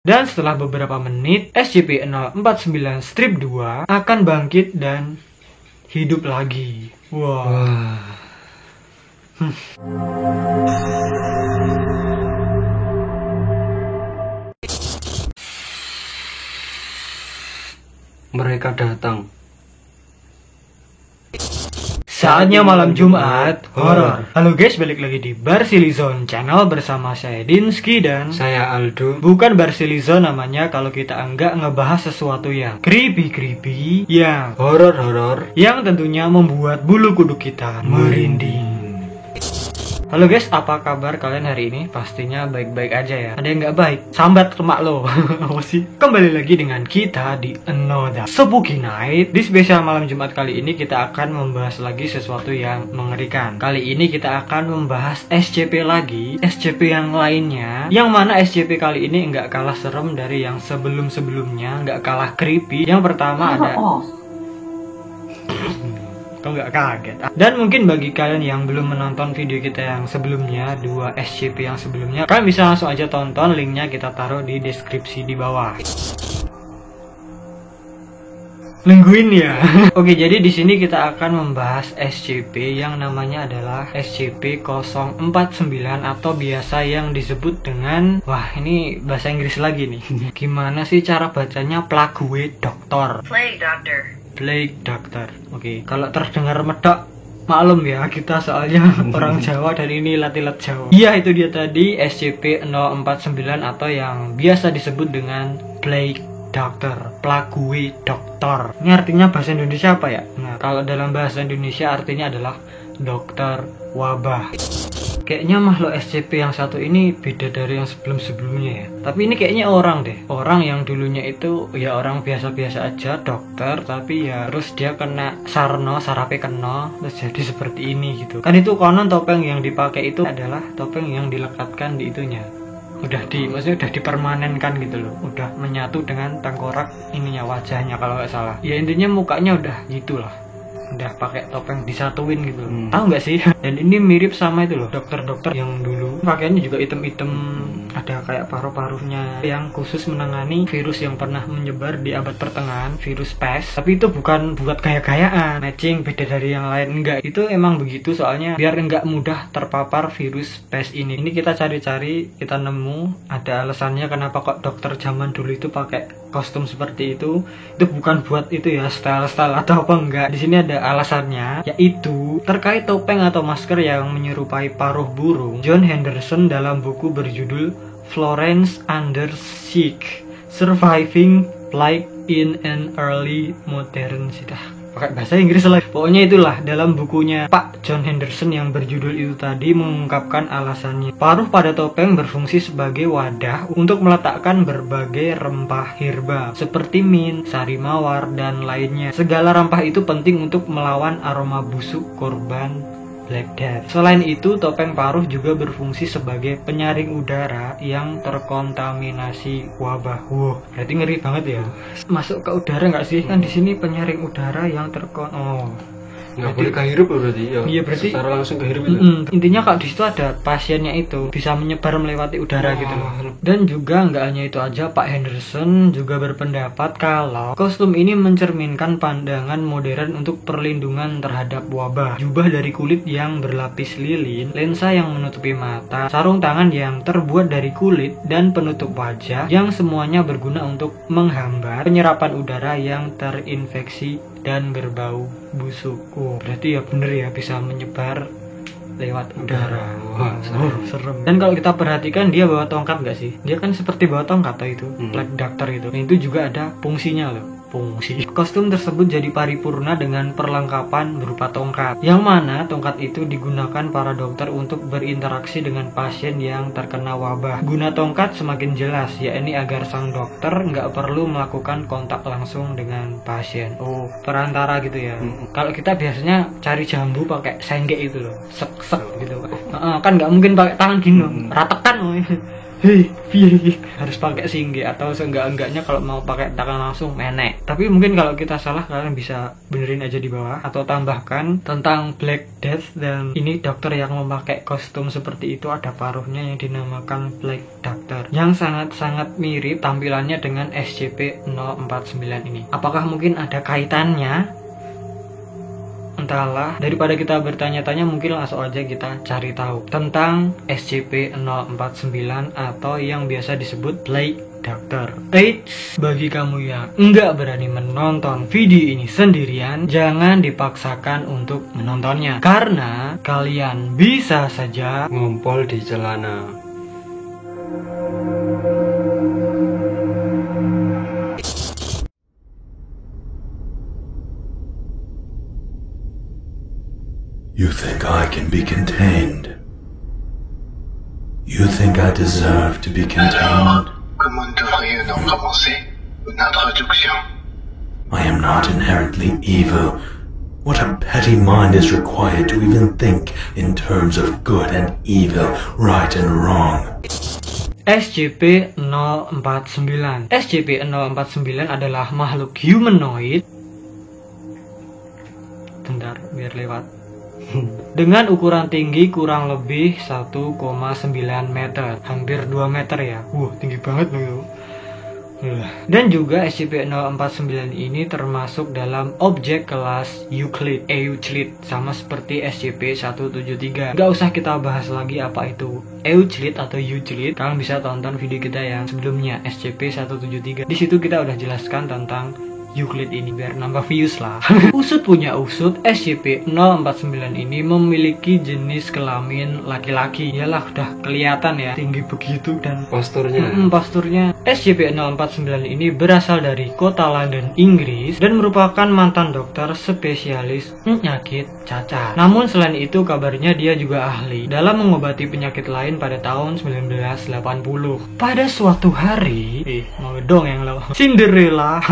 Dan setelah beberapa menit, SCP-049 Strip 2 akan bangkit dan hidup lagi. Wah. Mereka datang. Saatnya malam Jumat horor. Halo guys, balik lagi di Barsilizon Channel bersama saya Dinsky dan Saya Aldo. bukan Barsilizon namanya kalau kita enggak ngebahas sesuatu yang creepy, yang Horor-horor. yang tentunya membuat bulu kuduk kita merinding. Halo guys, apa kabar kalian hari ini? Pastinya baik-baik aja ya. Ada yang nggak baik? Sambat lemak lo. Apa sih? Kembali lagi dengan kita di Another Spooky Night. Di spesial malam Jumat kali ini kita akan membahas lagi sesuatu yang mengerikan. Kali ini kita akan membahas SCP lagi, SCP yang lainnya. Yang mana SCP kali ini nggak kalah serem dari yang sebelum-sebelumnya, nggak kalah creepy. Yang pertama ada kok nggak kaget? Dan mungkin bagi kalian yang belum menonton video kita yang sebelumnya, 2 SCP yang sebelumnya, kalian bisa langsung aja tonton, linknya kita taruh di deskripsi di bawah. Nungguin ya. Oke, jadi di sini kita akan membahas SCP yang namanya adalah SCP-049 atau biasa yang disebut dengan, wah ini bahasa Inggris lagi nih. Gimana sih cara bacanya? Plague Doctor. Plague Doctor. Oke, kalau terdengar medok maklum ya, kita soalnya orang Jawa dan ini lat-lat Jawa. Iya, itu dia tadi SCP-049 atau yang biasa disebut dengan Plague Doctor, Plague Doctor. Ini artinya bahasa Indonesia apa ya? Nah, kalau dalam bahasa Indonesia artinya adalah dokter wabah. Kayaknya makhluk SCP yang satu ini beda dari yang sebelum-sebelumnya ya. Tapi ini kayaknya orang deh. Orang yang dulunya itu ya orang biasa-biasa aja, dokter, tapi ya terus dia kena sarno, sarape kena, terus jadi seperti ini gitu. Kan itu konon topeng yang dipakai itu adalah topeng yang dilekatkan di itunya. Maksudnya udah dipermanenkan gitu loh. Udah menyatu dengan tengkorak ininya, wajahnya kalau nggak salah. Ya intinya mukanya udah gitulah. Udah pakai topeng disatuin gitu. Tahu nggak sih? Dan ini mirip sama itu loh, dokter-dokter yang dulu pakaiannya juga item-item, ada kayak paruh-paruhnya yang khusus menangani virus yang pernah menyebar di abad pertengahan, virus pes. Tapi itu bukan buat gaya-gayaan, matching beda dari yang lain, enggak. Itu emang begitu soalnya biar enggak mudah terpapar virus pes ini. Ini kita cari-cari, kita nemu ada alasannya kenapa kok dokter zaman dulu itu pakai kostum seperti itu. Itu bukan buat itu ya, style-style atau apa enggak. Di sini ada alasannya, yaitu terkait topeng atau masker yang menyerupai paruh burung. John Henderson dalam buku berjudul Florence Under Siege: Surviving Plague in an Early Modern City. Pakai bahasa Inggris lagi. Pokoknya itulah, dalam bukunya Pak John Henderson yang berjudul itu tadi mengungkapkan alasannya. Paruh pada topeng berfungsi sebagai wadah untuk meletakkan berbagai rempah herba seperti mint, sari mawar, dan lainnya. Segala rempah itu penting untuk melawan aroma busuk korban Black Death. Selain itu, topeng paruh juga berfungsi sebagai penyaring udara yang terkontaminasi wabah. Wow, berarti ngeri banget ya. Masuk ke udara nggak sih? Kan di sini penyaring udara yang Nggak boleh kehirup berarti ya. Iya, berarti secara langsung kehirup itu. Intinya kalau di situ ada pasiennya itu bisa menyebar melewati udara gitu loh. Dan juga nggak hanya itu aja, Pak Henderson juga berpendapat kalau kostum ini mencerminkan pandangan modern untuk perlindungan terhadap wabah. Jubah dari kulit yang berlapis lilin, lensa yang menutupi mata, sarung tangan yang terbuat dari kulit, dan penutup wajah yang semuanya berguna untuk menghambat penyerapan udara yang terinfeksi dan berbau busuk. Berarti ya bener ya, bisa menyebar lewat udara. Wah, serem. Dan kalau kita perhatikan dia bawa tongkat nggak sih? Dia kan seperti bawa tongkat atau itu, Plague Doctor itu. Nah, itu juga ada fungsinya loh. Kostum tersebut jadi paripurna dengan perlengkapan berupa tongkat, yang mana tongkat itu digunakan para dokter untuk berinteraksi dengan pasien yang terkena wabah. Guna tongkat semakin jelas, yakni agar sang dokter nggak perlu melakukan kontak langsung dengan pasien. Perantara gitu ya. Kalau kita biasanya cari jambu pakai senggek itu loh, sek gitu. Kan nggak mungkin pakai tangan gini, ratekan. hei piye harus pakai singge atau seenggak-enggaknya kalau mau pakai tangan langsung menek. Tapi mungkin kalau kita salah kalian bisa benerin aja di bawah atau tambahkan tentang Black Death. Dan ini dokter yang memakai kostum seperti itu, ada paruhnya yang dinamakan Black Doctor, yang sangat-sangat mirip tampilannya dengan SCP-049 ini. Apakah mungkin ada kaitannya? Entahlah, daripada kita bertanya-tanya mungkin langsung aja kita cari tahu tentang SCP-049 atau yang biasa disebut Black Doctor. Eits, bagi kamu yang enggak berani menonton video ini sendirian, jangan dipaksakan untuk menontonnya, karena kalian bisa saja ngumpul di celana. You think I can be contained? You think I deserve to be contained? Comment devrions-nous commencer une introduction? I am not inherently evil. What a petty mind is required to even think in terms of good and evil, right and wrong. SCP-049. SCP-049 adalah makhluk humanoid. Bentar, biar lewat. Dengan ukuran tinggi kurang lebih 1,9 meter, hampir 2 meter ya. Tinggi banget loh. Dan juga SCP-049 ini termasuk dalam objek kelas Euclid, sama seperti SCP-173. Gak usah kita bahas lagi apa itu Euclid atau Euclid. Kalian bisa tonton video kita yang sebelumnya, SCP-173. Di situ kita udah jelaskan tentang Euclid ini biar nambah views lah. Usut punya usut, SCP-049 ini memiliki jenis kelamin laki-laki. Yalah, udah kelihatan ya, tinggi begitu dan posturnya. SCP-049 ini berasal dari kota London, Inggris, dan merupakan mantan dokter spesialis penyakit cacar. Namun selain itu kabarnya dia juga ahli dalam mengobati penyakit lain pada tahun 1980. Pada suatu hari, mau dong yang lo Cinderella.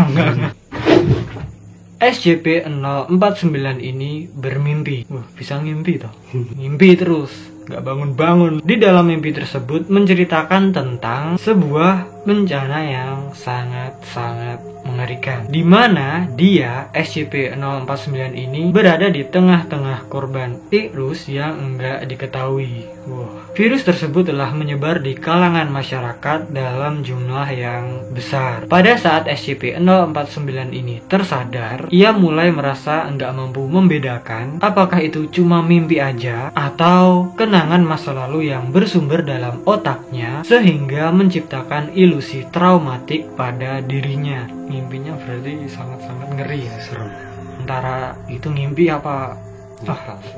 SCP-049 ini bermimpi. Bisa ngimpi toh. Ngimpi terus, gak bangun-bangun. Di dalam mimpi tersebut menceritakan tentang sebuah bencana yang sangat-sangat mengerikan, di mana dia SCP-049 ini berada di tengah-tengah korban virus yang enggak diketahui. Virus tersebut telah menyebar di kalangan masyarakat dalam jumlah yang besar. Pada saat SCP-049 ini tersadar, ia mulai merasa enggak mampu membedakan apakah itu cuma mimpi aja atau kenangan masa lalu yang bersumber dalam otaknya, sehingga menciptakan ilusi traumatik pada dirinya. Mimpinya berarti sangat-sangat ngeri ya, serem. Antara itu ngimpi apa?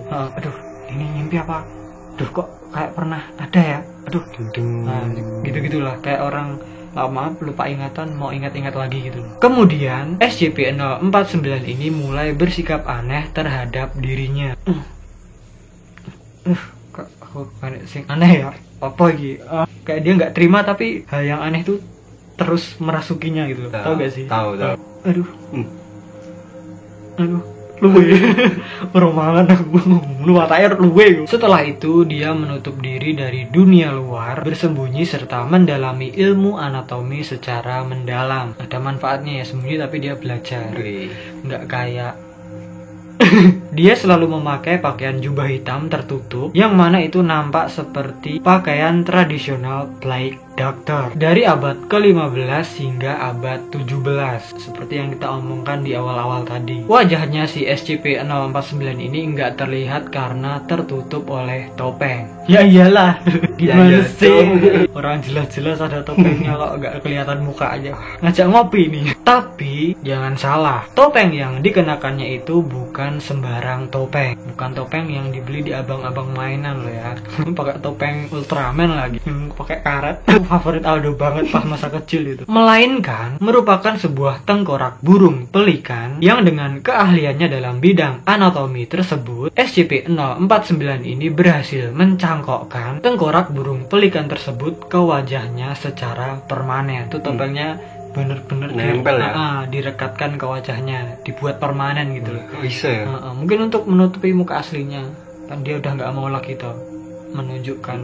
Aduh, ini ngimpi apa? Duh, kok kayak pernah ada ya? Aduh, gitu-gitulah. Kayak orang lama lupa ingatan, mau ingat-ingat lagi gitu. Kemudian SCP-049 ini mulai bersikap aneh terhadap dirinya. Kok aku sing aneh ya? Apa lagi? Kayak dia nggak terima, tapi hal yang aneh tuh terus merasukinya gitu. Tahu gak sih? Tahu. Aduh. Luwe. Perumahan aku luwat air luwe. Setelah itu dia menutup diri dari dunia luar, bersembunyi serta mendalami ilmu anatomi secara mendalam. Ada manfaatnya ya sembunyi, tapi dia belajar. Nggak kayak dia selalu memakai pakaian jubah hitam tertutup, yang mana itu nampak seperti pakaian tradisional Black Doctor dari abad ke-15 hingga abad 17, seperti yang kita omongkan di awal-awal tadi. Wajahnya si SCP-049 ini nggak terlihat karena tertutup oleh topeng. Ya iyalah, gimana sih? Orang jelas-jelas ada topengnya kok nggak kelihatan muka aja. Ngajak ngopi nih. Tapi jangan salah, topeng yang dikenakannya itu bukan sembarang topeng. Bukan topeng yang dibeli di abang-abang mainan loh ya. Pakai topeng Ultraman lagi, pakai karet. Favorit Aldo banget pas masa kecil itu. Melainkan merupakan sebuah tengkorak burung pelikan yang dengan keahliannya dalam bidang anatomi tersebut, SCP-049 ini berhasil mencangkokkan tengkorak burung pelikan tersebut ke wajahnya secara permanen. Itu topengnya bener-bener nempel ya? Direkatkan ke wajahnya, dibuat permanen gitu loh. Bisa ya? Mungkin untuk menutupi muka aslinya, kan dia udah nggak mau lagi tuh menunjukkan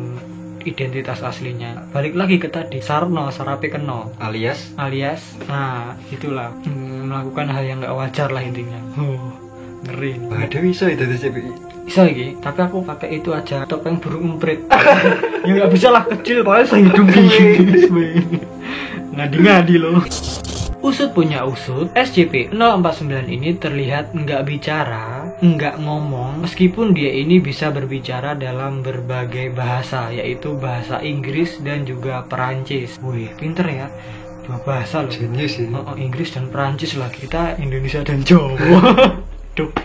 identitas aslinya. Balik lagi ke tadi, Sarno sarape keno alias nah itulah melakukan hal yang nggak wajar lah intinya. Ngeri. ada bisa itu CPI. Bisa lagi, tapi aku pakai itu aja, topeng burung emprit. Ya nggak bisa lah, kecil paling saya hidup gini. Ngadi-ngadi loh. Usut punya usut, SCP-049 ini terlihat nggak bicara, nggak ngomong, meskipun dia ini bisa berbicara dalam berbagai bahasa, yaitu bahasa Inggris dan juga Perancis. Wih, pinter ya, 2 bahasa loh. Jenius ya. Inggris dan Perancis lah, kita Indonesia dan Jawa.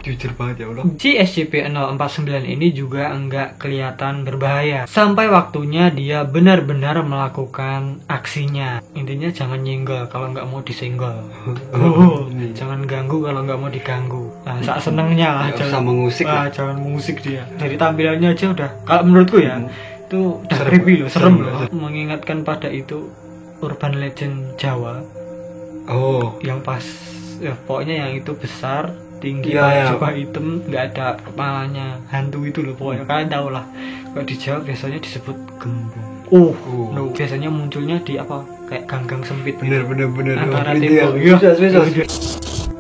Jujur banget ya Allah. Si SCP-049 ini juga enggak kelihatan berbahaya sampai waktunya dia benar-benar melakukan aksinya. Intinya jangan nyenggol kalau nggak mau disenggol. Jangan ganggu kalau nggak mau diganggu. Nah, saat senengnya lah. Jangan mengusik. Jangan mengusik dia. Dari tampilannya aja udah. Kalau menurutku ya, itu udah creepy loh, serem loh. Mengingatkan pada itu urban legend Jawa. Yang pas, ya pokoknya yang itu besar, tinggi, suka hitam, nggak ada kepalanya, hantu itu loh pokoknya. Kalian tahu lah, kalau di Jawa biasanya disebut gembung. Biasanya munculnya di apa, kayak gang-gang sempit. Bener. Antara tembok.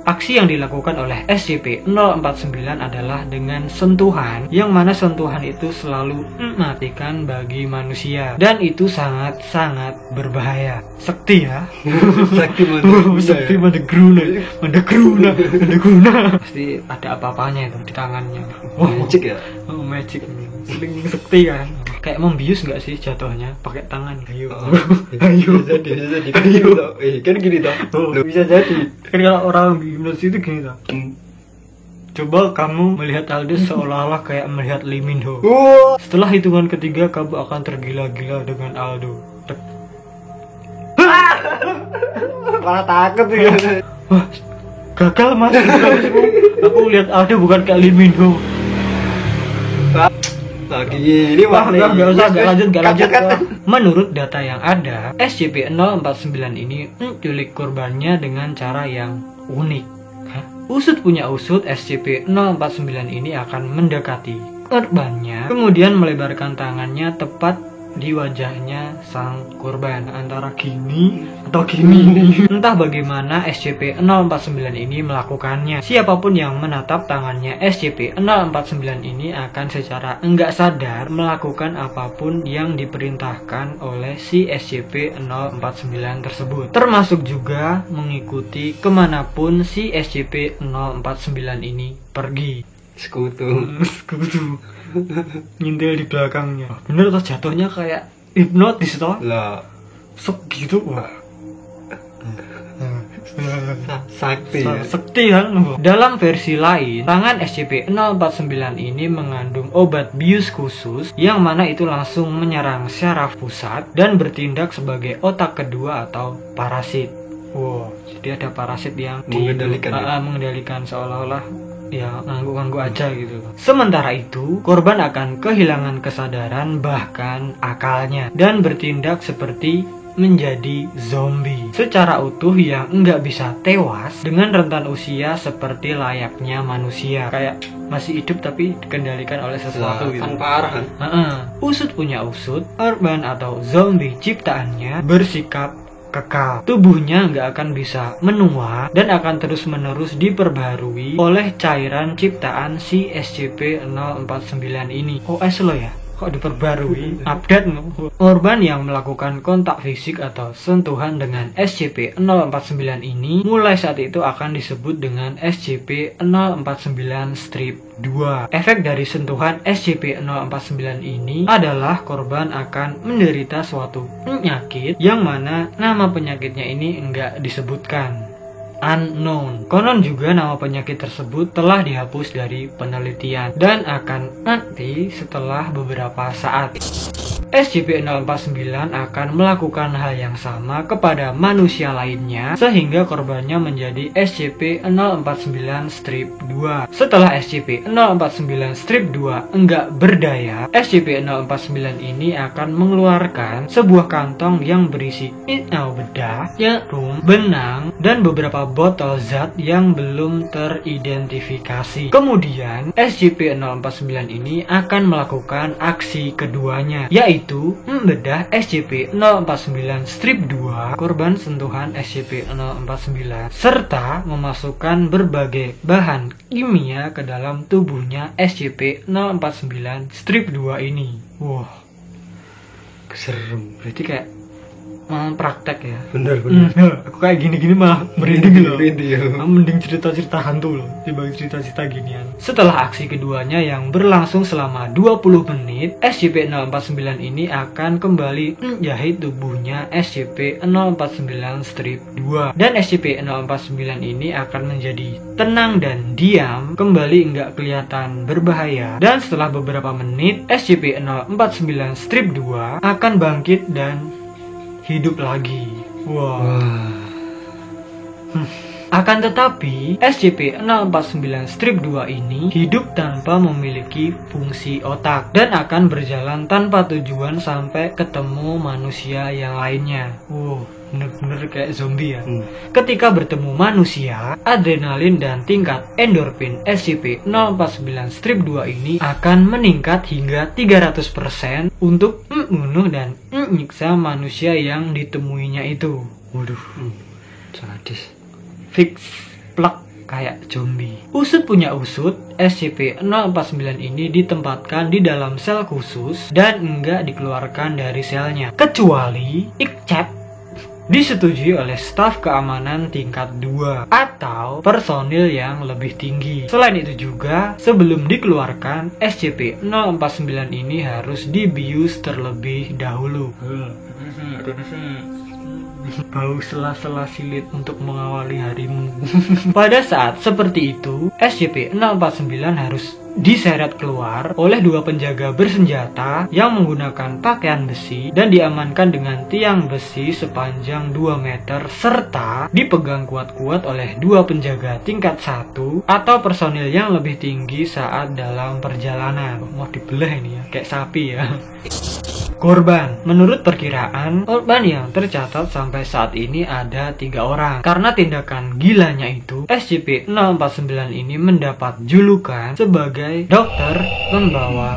Aksi yang dilakukan oleh SCP-049 adalah dengan sentuhan, yang mana sentuhan itu selalu mematikan bagi manusia, dan itu sangat-sangat berbahaya. Sekti ya. Sekti Mandagruna. Pasti ada apa-apanya itu di tangannya. Magic ya. Magic. Sering sekti kan. Kayak membius nggak sih jatuhnya pakai tangan? Ayo. Bisa jadi. Kan gini toh. Bisa jadi. Kan kalau orang hipnotis itu gini toh. Coba kamu melihat Aldo seolah-olah kayak melihat Lee Min Ho. Setelah hitungan ketiga kamu akan tergila-gila dengan Aldo. Malah takut ya. Wah, gagal mas. Aku lihat Aldo bukan kayak Lee Min Ho. Lagi ini nggak lanjut. Menurut data yang ada, SCP-049 ini menculik korbannya dengan cara yang unik. Usut punya usut, SCP-049 ini akan mendekati korbannya, kemudian melebarkan tangannya tepat di wajahnya sang korban, antara gini atau gini. Entah bagaimana SCP-049 ini melakukannya. Siapapun yang menatap tangannya SCP-049 ini akan secara enggak sadar melakukan apapun yang diperintahkan oleh si SCP-049 tersebut, termasuk juga mengikuti kemanapun si SCP-049 ini pergi. Sekutu Ngintil di belakangnya. Bener tuh, jatuhnya kayak hipnotis toh lah, segitu. Wah, sakti kan. Dalam versi lain, tangan SCP-049 ini mengandung obat bius khusus, yang mana itu langsung menyerang syaraf pusat dan bertindak sebagai otak kedua atau parasit. Jadi ada parasit yang mengendalikan seolah-olah ya nganggu-nganggu aja gitu. Sementara itu, korban akan kehilangan kesadaran bahkan akalnya dan bertindak seperti menjadi zombie secara utuh yang enggak bisa tewas dengan rentan usia seperti layaknya manusia, kayak masih hidup tapi dikendalikan oleh sesuatu gitu. Kan parah kan? Usut punya usut, urban atau zombie ciptaannya bersikap kekal. Tubuhnya nggak akan bisa menua dan akan terus-menerus diperbarui oleh cairan ciptaan si SCP-049 ini. OS lo ya? Kok diperbarui? Update no? Korban yang melakukan kontak fisik atau sentuhan dengan SCP-049 ini mulai saat itu akan disebut dengan SCP-049-2. Efek dari sentuhan SCP-049 ini adalah korban akan menderita suatu penyakit yang mana nama penyakitnya ini enggak disebutkan. Unknown. Konon juga nama penyakit tersebut telah dihapus dari penelitian dan akan mati setelah beberapa saat. SCP-049 akan melakukan hal yang sama kepada manusia lainnya sehingga korbannya menjadi SCP-049-2. Setelah SCP-049-2 enggak berdaya, SCP-049 ini akan mengeluarkan sebuah kantong yang berisi bedah, jarum, benang, dan beberapa botol zat yang belum teridentifikasi. Kemudian SCP-049 ini akan melakukan aksi keduanya, yaitu itu membedah SCP-049-2, korban sentuhan SCP-049, serta memasukkan berbagai bahan kimia ke dalam tubuhnya SCP-049-2 ini. Wah, Serem. berarti kayak praktek ya. Bener. Aku kayak gini-gini malah merinding loh. Merinding. Mending cerita-cerita hantu loh dibanding cerita-cerita ginian. Setelah aksi keduanya yang berlangsung selama 20 menit, SCP-049 ini akan kembali menjahit tubuhnya SCP-049-2, dan SCP-049 ini akan menjadi tenang dan diam, kembali nggak kelihatan berbahaya. Dan setelah beberapa menit, SCP-049-2 akan bangkit dan hidup lagi. Wah. Akan tetapi, SCP-049-2 ini hidup tanpa memiliki fungsi otak dan akan berjalan tanpa tujuan sampai ketemu manusia yang lainnya. Wow, bener-bener kayak zombie ya. Ketika bertemu manusia, adrenalin dan tingkat endorfin SCP-049-2 ini akan meningkat hingga 300% untuk membunuh dan menyiksa manusia yang ditemuinya itu. Waduh, Sadis. fix plak kayak zombie. Usut punya usut, SCP-049 ini ditempatkan di dalam sel khusus dan enggak dikeluarkan dari selnya, kecuali ICCAP disetujui oleh staf keamanan tingkat 2 atau personil yang lebih tinggi. Selain itu juga, sebelum dikeluarkan, SCP-049 ini harus dibius terlebih dahulu. Bau sela-sela silit untuk mengawali harimu. Pada saat seperti itu, SCP-049 harus diseret keluar oleh 2 penjaga bersenjata yang menggunakan pakaian besi dan diamankan dengan tiang besi sepanjang 2 meter serta dipegang kuat-kuat oleh 2 penjaga tingkat 1 atau personil yang lebih tinggi saat dalam perjalanan. Mau dibelah ini ya, kayak sapi ya. Korban. Menurut perkiraan, korban yang tercatat sampai saat ini ada 3 orang. Karena tindakan gilanya itu, SCP-049 ini mendapat julukan sebagai dokter pembawa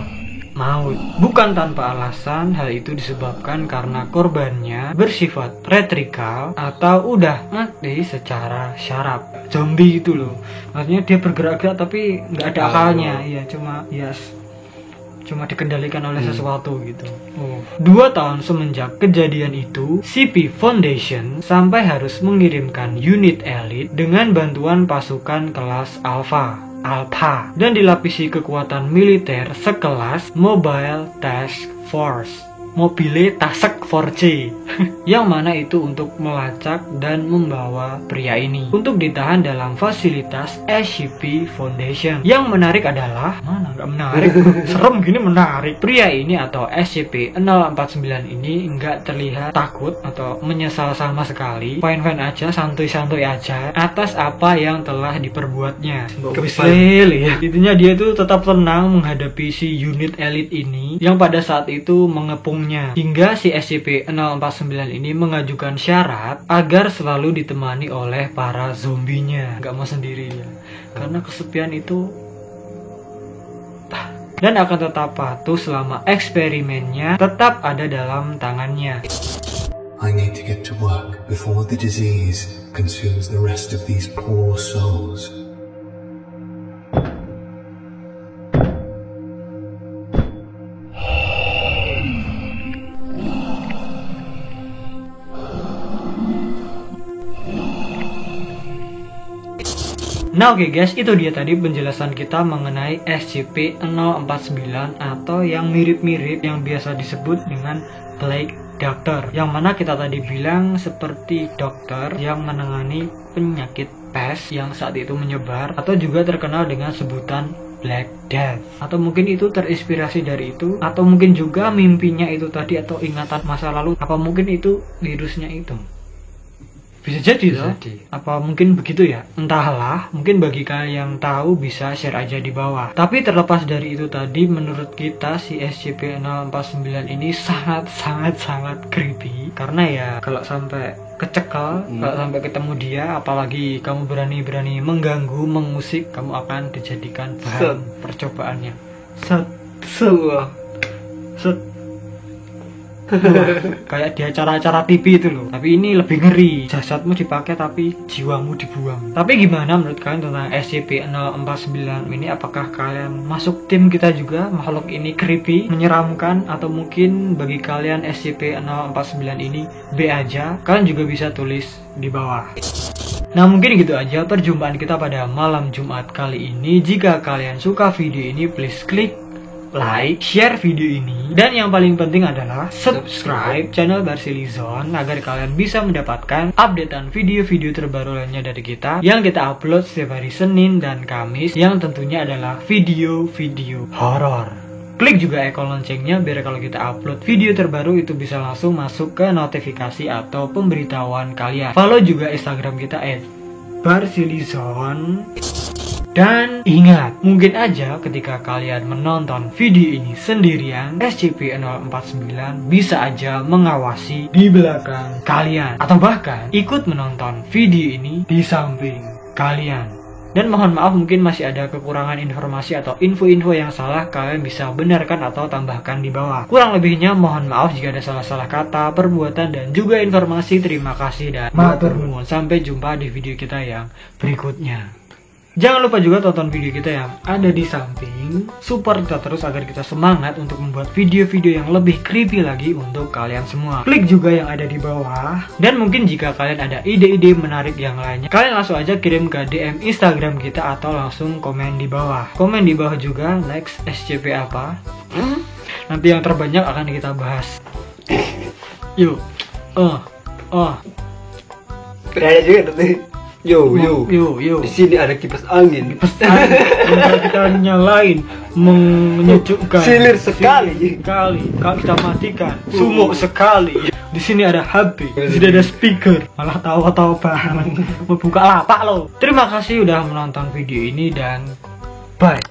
maut. Bukan tanpa alasan, hal itu disebabkan karena korbannya bersifat retrikal atau udah mati secara syaraf. Zombie itu loh. Maksudnya dia bergerak-gerak tapi nggak ada akalnya. Iya, cuma dikendalikan oleh sesuatu gitu. 2 tahun semenjak kejadian itu, CP Foundation sampai harus mengirimkan unit elit dengan bantuan pasukan kelas Alpha dan dilapisi kekuatan militer sekelas Mobile Task Force. Mobile Task Force yang mana itu untuk melacak dan membawa pria ini untuk ditahan dalam fasilitas SCP Foundation. Yang menarik adalah, mana nggak menarik, serem gini menarik, pria ini atau SCP-049 ini nggak terlihat takut atau menyesal sama sekali, fine-fine aja, santuy-santuy aja atas apa yang telah diperbuatnya. Ya. Intinya dia itu tetap tenang menghadapi si unit elit ini yang pada saat itu mengepung hingga si SCP-049 ini mengajukan syarat agar selalu ditemani oleh para zombinya, nggak mau sendiri ya, karena kesepian itu, dan akan tetap patuh selama eksperimennya tetap ada dalam tangannya. I need to get to work before the disease consumes the rest of these poor souls. Nah oke guys, itu dia tadi penjelasan kita mengenai SCP-049 atau yang mirip-mirip yang biasa disebut dengan Plague Doctor, yang mana kita tadi bilang seperti dokter yang menangani penyakit pes yang saat itu menyebar atau juga terkenal dengan sebutan Black Death. Atau mungkin itu terinspirasi dari itu, atau mungkin juga mimpinya itu tadi atau ingatan masa lalu, apa mungkin itu virusnya itu. Bisa jadi loh. Apa mungkin begitu ya? Entahlah, mungkin bagi kalian yang tahu bisa share aja di bawah. Tapi terlepas dari itu tadi, menurut kita si SCP-049 ini sangat creepy. Karena ya kalau sampai kecekel, kalau sampai ketemu dia, apalagi kamu berani-berani mengganggu, mengusik, kamu akan dijadikan bahan percobaannya. Kayak di acara-acara TV itu loh. Tapi ini lebih ngeri. Jasadmu dipakai tapi jiwamu dibuang. Tapi gimana menurut kalian tentang SCP-049 ini? Apakah kalian masuk tim kita juga? Makhluk ini creepy, menyeramkan, atau mungkin bagi kalian SCP-049 ini B aja? Kalian juga bisa tulis di bawah. Nah, mungkin gitu aja perjumpaan kita pada malam Jumat kali ini. Jika kalian suka video ini, please klik like, share video ini, dan yang paling penting adalah subscribe channel Barsilizon agar kalian bisa mendapatkan updatean video-video terbaru lainnya dari kita yang kita upload setiap hari Senin dan Kamis, yang tentunya adalah video-video horor. Klik juga ikon loncengnya biar kalau kita upload video terbaru itu bisa langsung masuk ke notifikasi atau pemberitahuan kalian. Follow juga Instagram kita @barsilizon. Dan ingat, mungkin aja ketika kalian menonton video ini sendirian, SCP-049 bisa aja mengawasi di belakang kalian, atau bahkan ikut menonton video ini di samping kalian. Dan mohon maaf mungkin masih ada kekurangan informasi atau info-info yang salah, kalian bisa benarkan atau tambahkan di bawah. Kurang lebihnya mohon maaf jika ada salah-salah kata, perbuatan, dan juga informasi. Terima kasih dan matur nuwun. Sampai jumpa di video kita yang berikutnya. Jangan lupa juga tonton video kita yang ada di samping. Support kita terus agar kita semangat untuk membuat video-video yang lebih creepy lagi untuk kalian semua. Klik juga yang ada di bawah. Dan mungkin jika kalian ada ide-ide menarik yang lainnya, kalian langsung aja kirim ke DM Instagram kita atau langsung komen di bawah. Komen di bawah juga next SCP apa. Nanti yang terbanyak akan kita bahas. Yuk. Ada juga nanti. Yo. Di sini ada kipas angin. Yang kita nyalain menyejukkan. Silir sekali. Kalau kita matikan, sumuk sekali. Di sini ada HP, di sini ada speaker. Malah tawa-tawa banget. Mau buka lapak loh. Terima kasih udah menonton video ini dan bye.